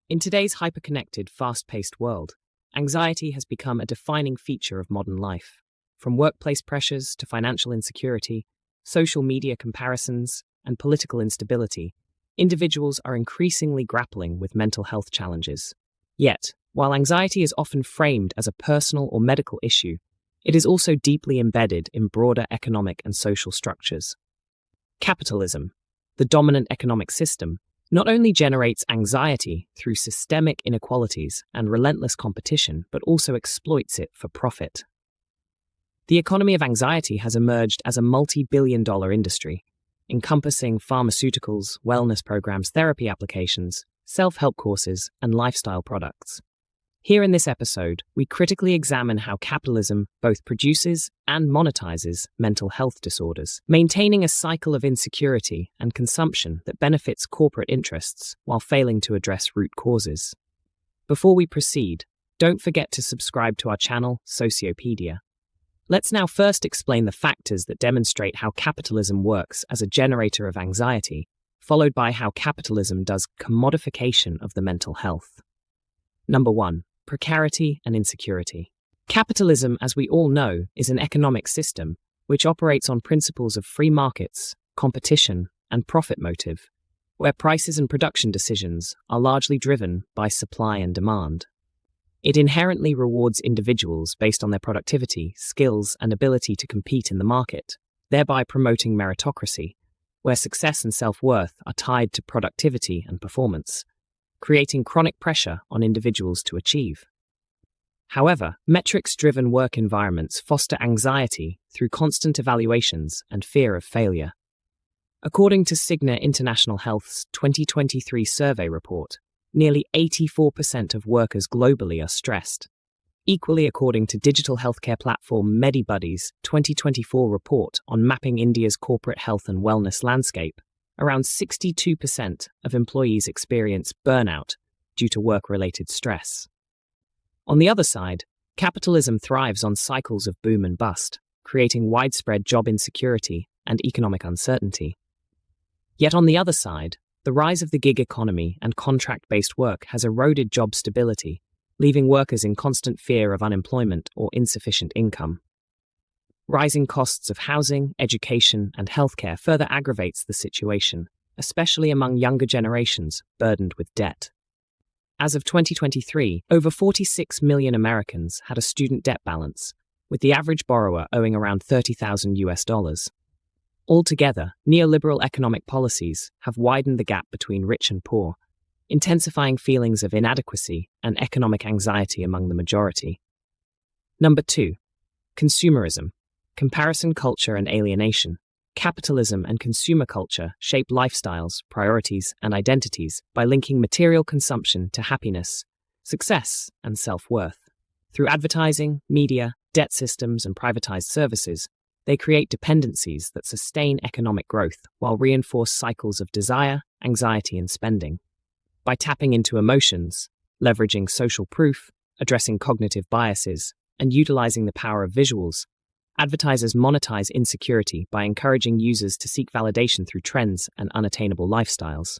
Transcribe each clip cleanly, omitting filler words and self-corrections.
In today's hyperconnected, fast-paced world, anxiety has become a defining feature of modern life. From workplace pressures to financial insecurity, social media comparisons, and political instability, individuals are increasingly grappling with mental health challenges. Yet, while anxiety is often framed as a personal or medical issue, it is also deeply embedded in broader economic and social structures. Capitalism, the dominant economic system, not only generates anxiety through systemic inequalities and relentless competition, but also exploits it for profit. The economy of anxiety has emerged as a multi-billion-dollar industry, encompassing pharmaceuticals, wellness programs, therapy applications, self-help courses, and lifestyle products. Here in this episode, we critically examine how capitalism both produces and monetizes mental health disorders, maintaining a cycle of insecurity and consumption that benefits corporate interests while failing to address root causes. Before we proceed, don't forget to subscribe to our channel, Sociopedia. Let's now first explain the factors that demonstrate how capitalism works as a generator of anxiety, followed by how capitalism does commodification of the mental health. Number 1. Precarity and insecurity. Capitalism, as we all know, is an economic system which operates on principles of free markets, competition, and profit motive, where prices and production decisions are largely driven by supply and demand. It inherently rewards individuals based on their productivity, skills, and ability to compete in the market, thereby promoting meritocracy, where success and self-worth are tied to productivity and performance, creating chronic pressure on individuals to achieve. However, metrics-driven work environments foster anxiety through constant evaluations and fear of failure. According to Cigna International Health's 2023 survey report, nearly 84% of workers globally are stressed. Equally, according to digital healthcare platform MediBuddy's 2024 report on mapping India's corporate health and wellness landscape, around 62% of employees experience burnout due to work-related stress. On the other side, capitalism thrives on cycles of boom and bust, creating widespread job insecurity and economic uncertainty. Yet on the other side, the rise of the gig economy and contract-based work has eroded job stability, leaving workers in constant fear of unemployment or insufficient income. Rising costs of housing, education, and healthcare further aggravates the situation, especially among younger generations burdened with debt. As of 2023, over 46 million Americans had a student debt balance, with the average borrower owing around $30,000. Altogether, neoliberal economic policies have widened the gap between rich and poor, intensifying feelings of inadequacy and economic anxiety among the majority. Number 2. Consumerism. Comparison culture and alienation. Capitalism and consumer culture shape lifestyles, priorities, and identities by linking material consumption to happiness, success, and self-worth. Through advertising, media, debt systems, and privatized services, they create dependencies that sustain economic growth while reinforce cycles of desire, anxiety, and spending. By tapping into emotions, leveraging social proof, addressing cognitive biases, and utilizing the power of visuals, advertisers monetize insecurity by encouraging users to seek validation through trends and unattainable lifestyles.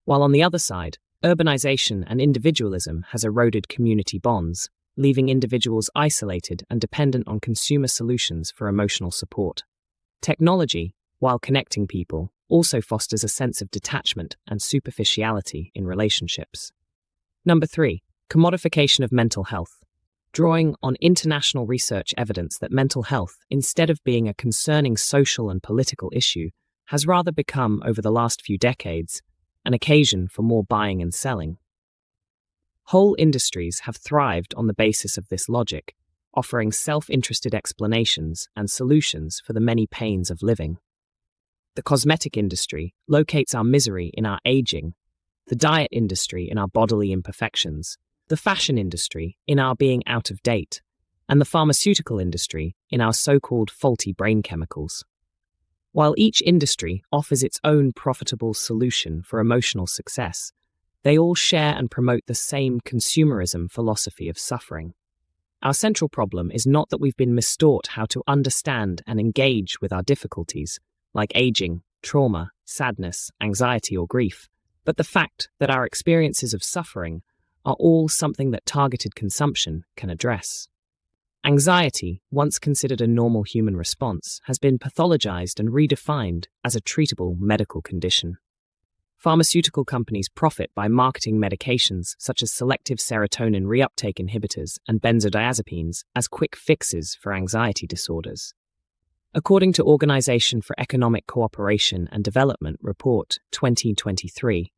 While on the other side, urbanization and individualism has eroded community bonds, leaving individuals isolated and dependent on consumer solutions for emotional support. Technology, while connecting people, also fosters a sense of detachment and superficiality in relationships. Number 3. Commodification of mental health. Drawing on international research evidence that mental health, instead of being a concerning social and political issue, has rather become, over the last few decades, an occasion for more buying and selling. Whole industries have thrived on the basis of this logic, offering self-interested explanations and solutions for the many pains of living. The cosmetic industry locates our misery in our aging, the diet industry in our bodily imperfections, the fashion industry in our being out of date, and the pharmaceutical industry in our so-called faulty brain chemicals. While each industry offers its own profitable solution for emotional success, they all share and promote the same consumerism philosophy of suffering. Our central problem is not that we've been mistaught how to understand and engage with our difficulties, like aging, trauma, sadness, anxiety, or grief, but the fact that our experiences of suffering are all something that targeted consumption can address. Anxiety, once considered a normal human response, has been pathologized and redefined as a treatable medical condition. Pharmaceutical companies profit by marketing medications such as selective serotonin reuptake inhibitors and benzodiazepines as quick fixes for anxiety disorders. According to Organization for Economic Cooperation and Development Report 2023,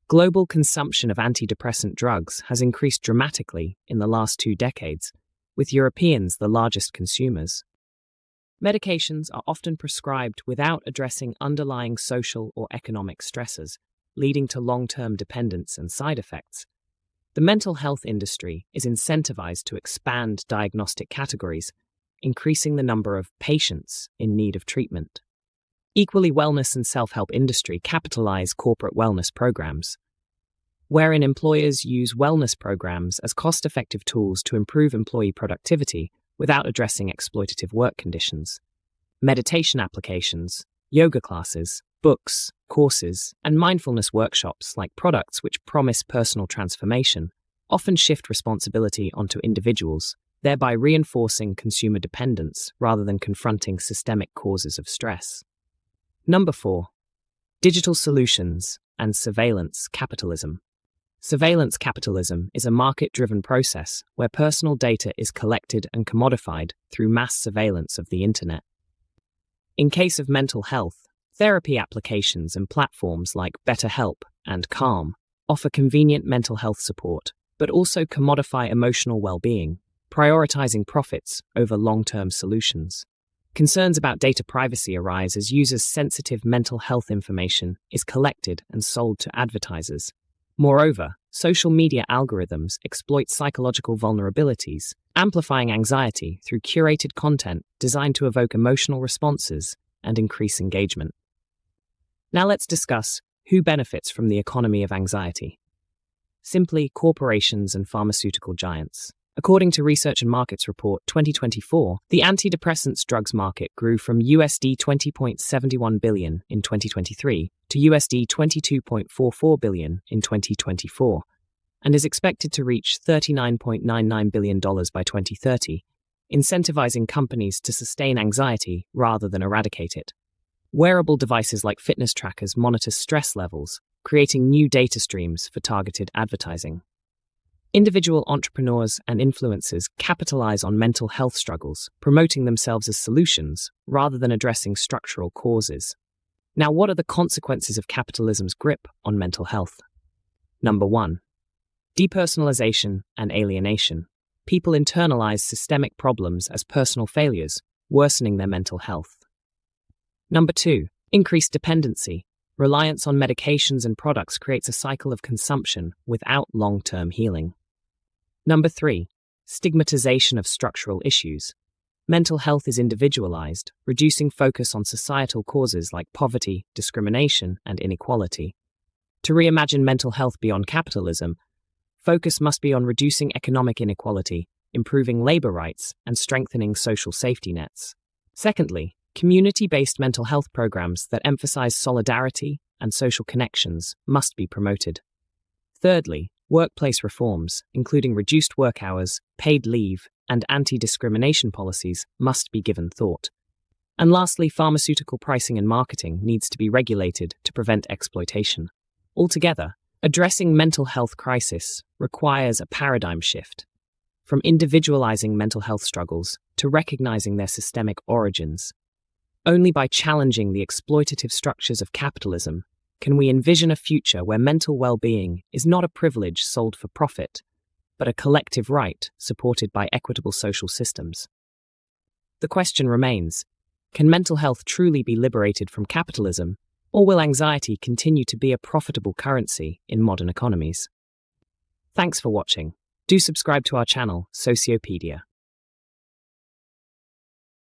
global consumption of antidepressant drugs has increased dramatically in the last 2 decades, with Europeans the largest consumers. Medications are often prescribed without addressing underlying social or economic stressors, leading to long-term dependence and side effects. The mental health industry is incentivized to expand diagnostic categories, increasing the number of patients in need of treatment. Equally, wellness and self-help industry capitalize corporate wellness programs, wherein employers use wellness programs as cost-effective tools to improve employee productivity without addressing exploitative work conditions. Meditation applications, yoga classes, books, courses, and mindfulness workshops like products which promise personal transformation often shift responsibility onto individuals, thereby reinforcing consumer dependence rather than confronting systemic causes of stress. Number 4. Digital solutions and surveillance capitalism. Surveillance capitalism is a market-driven process where personal data is collected and commodified through mass surveillance of the internet. In case of mental health, therapy applications and platforms like BetterHelp and Calm offer convenient mental health support, but also commodify emotional well-being, prioritizing profits over long-term solutions. Concerns about data privacy arise as users' sensitive mental health information is collected and sold to advertisers. Moreover, social media algorithms exploit psychological vulnerabilities, amplifying anxiety through curated content designed to evoke emotional responses and increase engagement. Now let's discuss who benefits from the economy of anxiety. Simply, corporations and pharmaceutical giants. According to Research and Markets Report 2024, the antidepressants drugs market grew from USD 20.71 billion in 2023 to USD 22.44 billion in 2024, and is expected to reach $39.99 billion by 2030, incentivizing companies to sustain anxiety rather than eradicate it. Wearable devices like fitness trackers monitor stress levels, creating new data streams for targeted advertising. Individual entrepreneurs and influencers capitalize on mental health struggles, promoting themselves as solutions rather than addressing structural causes. Now, what are the consequences of capitalism's grip on mental health? Number 1. Depersonalization and alienation. People internalize systemic problems as personal failures, worsening their mental health. Number 2. Increased dependency. Reliance on medications and products creates a cycle of consumption without long-term healing. Number 3. Stigmatization of structural issues. Mental health is individualized, reducing focus on societal causes like poverty, discrimination, and inequality. To reimagine mental health beyond capitalism, focus must be on reducing economic inequality, improving labor rights, and strengthening social safety nets. Secondly, community-based mental health programs that emphasize solidarity and social connections must be promoted. Thirdly, workplace reforms, including reduced work hours, paid leave, and anti-discrimination policies, must be given thought. And lastly, pharmaceutical pricing and marketing needs to be regulated to prevent exploitation. Altogether, addressing mental health crisis requires a paradigm shift, from individualizing mental health struggles to recognizing their systemic origins. Only by challenging the exploitative structures of capitalism can we envision a future where mental well-being is not a privilege sold for profit, but a collective right supported by equitable social systems. The question remains, can mental health truly be liberated from capitalism, or will anxiety continue to be a profitable currency in modern economies? Thanks for watching. Do subscribe to our channel, Sociopedia.